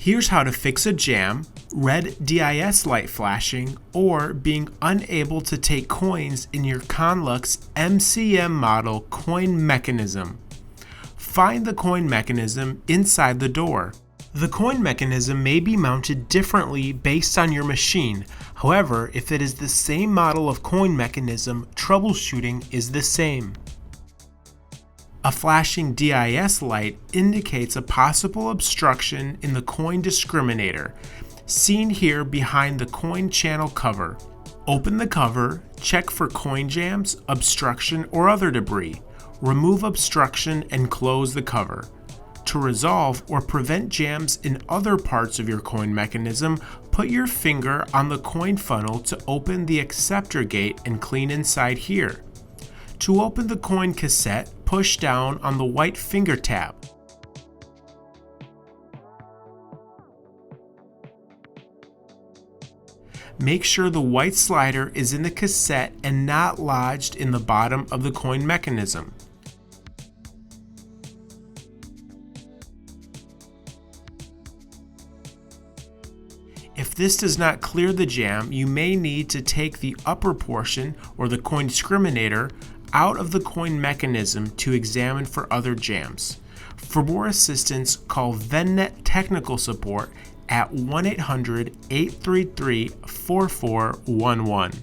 Here's how to fix a jam, red DIS light flashing, or being unable to take coins in your Conlux MCM model coin mechanism. Find the coin mechanism inside the door. The coin mechanism may be mounted differently based on your machine. However, if it is the same model of coin mechanism, troubleshooting is the same. A flashing DIS light indicates a possible obstruction in the coin discriminator, seen here behind the coin channel cover. Open the cover, check for coin jams, obstruction, or other debris. Remove obstruction and close the cover. To resolve or prevent jams in other parts of your coin mechanism, put your finger on the coin funnel to open the acceptor gate and clean inside here. To open the coin cassette, push down on the white finger tab. Make sure the white slider is in the cassette and not lodged in the bottom of the coin mechanism. If this does not clear the jam, you may need to take the upper portion, or the coin discriminator, out of the coin mechanism to examine for other jams. For more assistance, call Vending technical support at 1-800-833-4411.